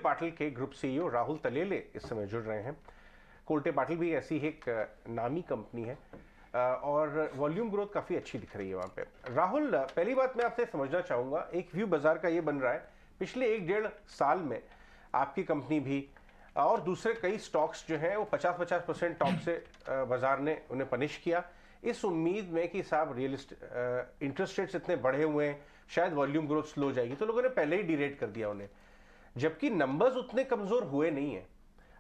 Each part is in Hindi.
पाटिल के ग्रुप सीईओ राहुल तलेले इस समय जुड़ रहे हैं। कोल्टे पाटिल भी ऐसी ही एक नामी कंपनी है और वॉल्यूम ग्रोथ काफ़ी अच्छी दिख रही है वहाँ पे। राहुल, पहली बात मैं आपसे समझना चाहूँगा, एक व्यू बाजार का ये बन रहा है पिछले 1-1.5 साल में आपकी कंपनी भी और दूसरे कई स्टॉक्स जो हैं वो 50% टॉप से बाजार ने उन्हें पनिश किया, इस उम्मीद में कि साहब इंटरेस्ट रेट्स इतने बढ़े हुए हैं, शायद वॉल्यूम ग्रोथ स्लो जाएगी, तो लोगों ने पहले ही डीरेट कर दिया उन्हें, जबकि नंबर्स उतने कमज़ोर हुए नहीं हैं।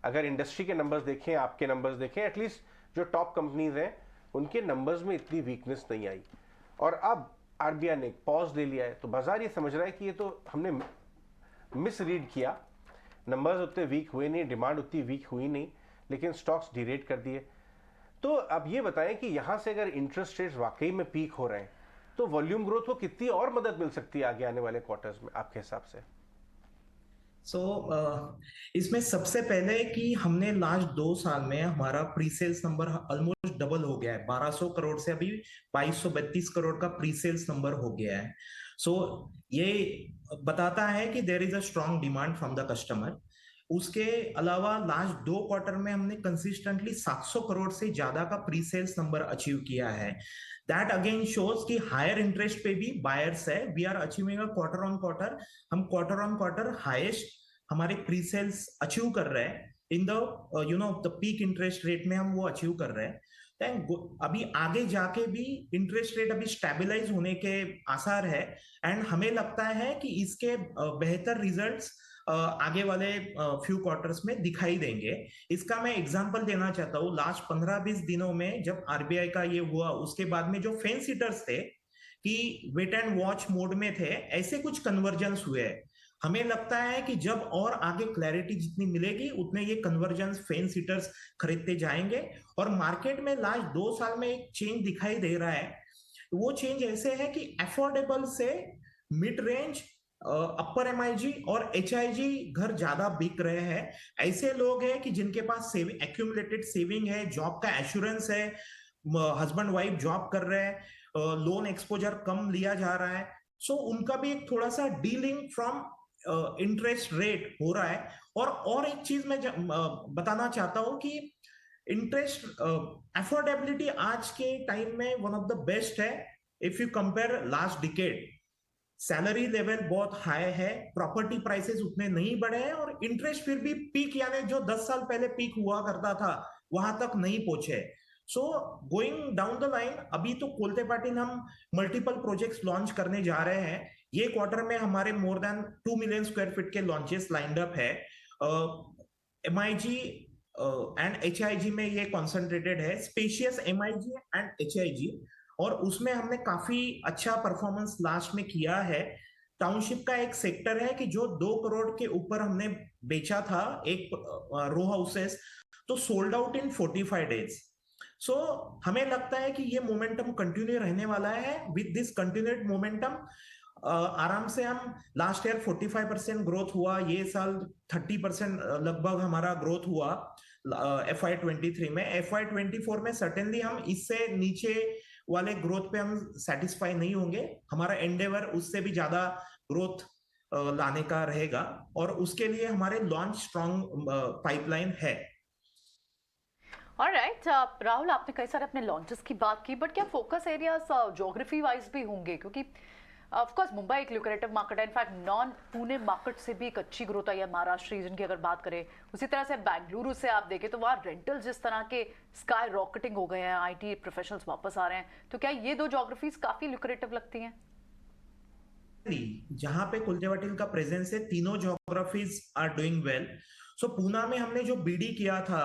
अगर इंडस्ट्री के नंबर्स देखें, आपके नंबर्स देखें, एटलीस्ट जो टॉप कंपनीज हैं उनके नंबर्स में इतनी वीकनेस नहीं आई। और अब आरबीआई ने पॉज ले लिया है, तो बाजार ये समझ रहा है कि ये तो हमने मिस रीड किया, नंबर्स उतने वीक हुए नहीं, डिमांड उतनी वीक हुई नहीं, लेकिन स्टॉक्स डीरेट कर दिए। तो अब ये बताएं कि यहाँ से अगर इंटरेस्ट रेट्स वाकई में पीक हो रहे हैं तो वॉल्यूम ग्रोथ को कितनी और मदद मिल सकती है आगे आने वाले क्वार्टर्स में आपके हिसाब से? इसमें सबसे पहले कि हमने लास्ट 2 साल में हमारा pre sales number almost double हो गया है, 1200 करोड़ से अभी 2232 करोड़ का प्री सेल्स नंबर हो गया है। सो ये बताता है कि there is a strong demand from the customer. उसके अलावा लास्ट 2 क्वार्टर में हमने कंसिस्टेंटली 700 करोड़ से ज्यादा का प्री सेल्स नंबर अचीव किया है। दैट अगेन शोज कि हायर इंटरेस्ट पे भी बायर्स है। We are achieving quarter on quarter, हम क्वार्टर ऑन क्वार्टर हाईएस्ट हमारे प्री सेल्स अचीव कर रहे हैं in the the peak interest rate में हम वो अचीव कर रहे हैं। अभी आगे जाके भी इंटरेस्ट रेट अभी स्टेबलाइज होने के आसार है एंड हमें लगता है कि इसके बेहतर रिजल्ट्स आगे वाले फ्यू क्वार्टर्स में दिखाई देंगे। इसका मैं एग्जांपल देना चाहता हूँ, लास्ट 15-20 दिनों में जब आरबीआई का ये हुआ उसके बाद में जो फेंस हिटर्स थे कि वेट एंड वॉच मोड में थे, ऐसे कुछ कन्वर्जेंस हुए। हमें लगता है कि जब और आगे क्लैरिटी जितनी मिलेगी उतने ये कन्वर्जेंस फेंस हिटर्स खरीदते जाएंगे और मार्केट में लास्ट 2 साल में एक चेंज दिखाई दे रहा है। वो चेंज ऐसे है कि अफोर्डेबल से मिड रेंज, अपर एमआईजी और एचआईजी घर ज्यादा बिक रहे हैं। ऐसे लोग हैं कि जिनके पास सेविंग, एक्यूमुलेटेड सेविंग है, जॉब का एश्योरेंस है, हस्बैंड वाइफ जॉब कर रहे हैं, लोन एक्सपोजर कम लिया जा रहा है। सो उनका भी एक थोड़ा सा डीलिंग फ्रॉम इंटरेस्ट रेट हो रहा है। और एक चीज मैं बताना चाहता हूं कि इंटरेस्ट अफोर्डेबिलिटी आज के टाइम में वन ऑफ द बेस्ट है if you compare last decade. Salary level बहुत हाई है, प्रॉपर्टी प्राइसेस उतने नहीं बढ़े हैं और इंटरेस्ट फिर भी पीक, यानी जो 10 साल पहले पीक हुआ करता था वहां तक नहीं पहुंचे। So going down the line, अभी तो कोल्टे पाटिल हम मल्टीपल प्रोजेक्ट्स लॉन्च करने जा रहे हैं। ये क्वार्टर में हमारे more than 2 million square feet के लॉन्चेस लाइंड अप है। एमआईजी एंड एचआईजी में ये कॉन्सेंट्रेटेड है, स्पेशियस एमआईजी एंड एचआईजी, और उसमें हमने काफी अच्छा परफॉर्मेंस लास्ट में किया है। टाउनशिप का एक सेक्टर है कि जो 2 करोड़ के ऊपर हमने बेचा था एक रो हाउसेस, तो सोल्ड आउट इन 45 डेज। सो हमें लगता है कि ये मोमेंटम कंटिन्यू रहने वाला है। विद दिस कंटिन्यूड मोमेंटम आराम से हम, लास्ट ईयर 45% ग्रोथ हुआ, ये साल 30% लगभग हमारा ग्रोथ हुआ FY23 में। FY24 में सर्टेनली हम इससे नीचे वाले ग्रोथ पे हम सेटिस्फाई नहीं होंगे। हमारा एंडेवर उससे भी ज्यादा ग्रोथ लाने का रहेगा और उसके लिए हमारे लॉन्च स्ट्रॉन्ग पाइपलाइन है। ऑलराइट, राहुल, आपने कई सारे अपने लॉन्चेस की बात की, बट क्या फोकस एरियाज ज्योग्राफी वाइज भी होंगे? क्योंकि ऑफ कोर्स मुंबई एक ल्यूक्रेटिव मार्केट है, इनफैक्ट नॉन पुणे मार्केट से भी एक अच्छी ग्रोथ आई है महाराष्ट्र रीजन की अगर बात करें। उसी तरह से बेंगलुरु से आप देखें तो वहाँ रेंटल जिस तरह के स्काई रॉकेटिंग हो गए हैं, आईटी प्रोफेशनल्स वापस आ रहे हैं, तो क्या ये दो ज्योग्राफीज काफी ल्यूक्रेटिव लगती हैं? जहां पे कोल्टे पाटिल का प्रेजेंस है, तीनों ज्योग्राफीज आर डूइंग वेल। सो पूना में हमने जो बीडी किया था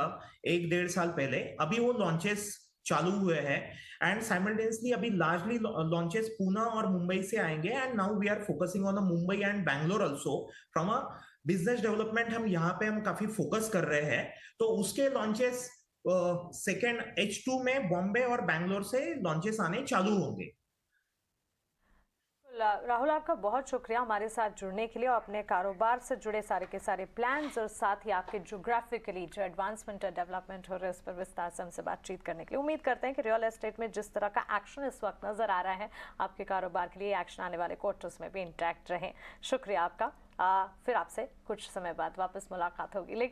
1-1.5 साल पहले, अभी वो लॉन्चेस चालू हुए हैं एंड साइमल्टेनियसली अभी लार्जली लॉन्चेस पूना और मुंबई से आएंगे and now we are focusing on the Mumbai and Bangalore also. From a business development हम यहाँ पे हम काफी फोकस कर रहे हैं, तो उसके लॉन्चेस सेकेंड H2 में बॉम्बे और बैंगलोर से लॉन्चेस आने चालू होंगे। राहुल, आपका बहुत शुक्रिया हमारे साथ जुड़ने के लिए और अपने कारोबार से जुड़े सारे के सारे प्लान्स और साथ ही आपके ज्योग्राफिकली जो एडवांसमेंट और डेवलपमेंट हो रहे हैं उस पर विस्तार से हमसे बातचीत करने के लिए। उम्मीद करते हैं कि रियल एस्टेट में जिस तरह का एक्शन इस वक्त नजर आ रहा है, आपके कारोबार के लिए एक्शन आने वाले क्वार्टर्स में भी इंटैक्ट रहे। शुक्रिया आपका। फिर आपसे कुछ समय बाद वापस मुलाकात होगी। लेकिन